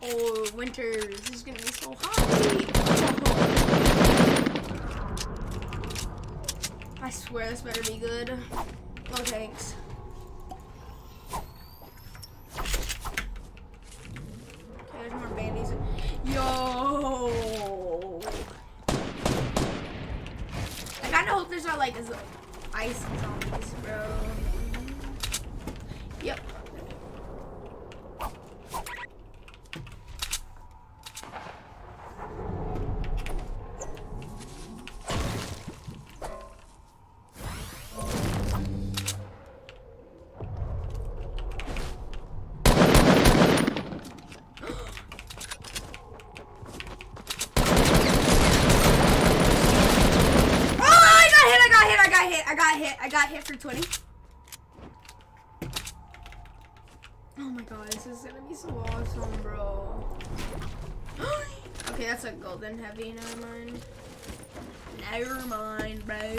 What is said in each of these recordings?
Oh, winters. This is gonna be so hot. I swear this better be good. No thanks. Okay, there's more bandies. Yo! I kinda hope there's not like ice zombies, bro. Yep. I got hit for 20. Oh my god, this is gonna be so awesome, bro. Okay, that's a golden heavy. Never mind. Never mind, bro.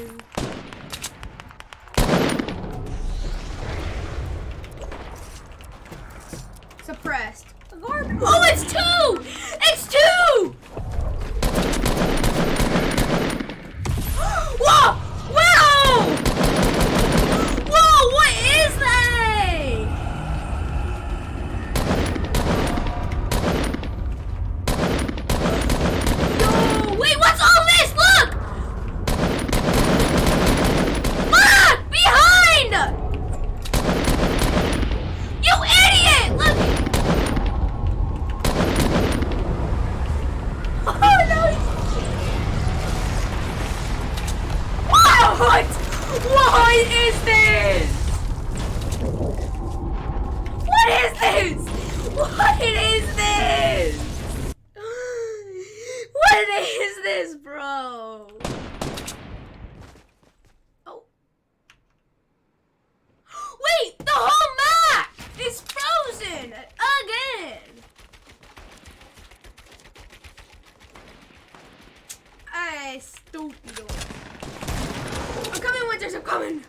Suppressed. Oh, it's 2! It's 2! Whoa! What is this? What is this? What is this? What is this, bro? Oh. Wait, the whole map is frozen again. Ay, estúpido. I'm coming, Winters, I'm coming.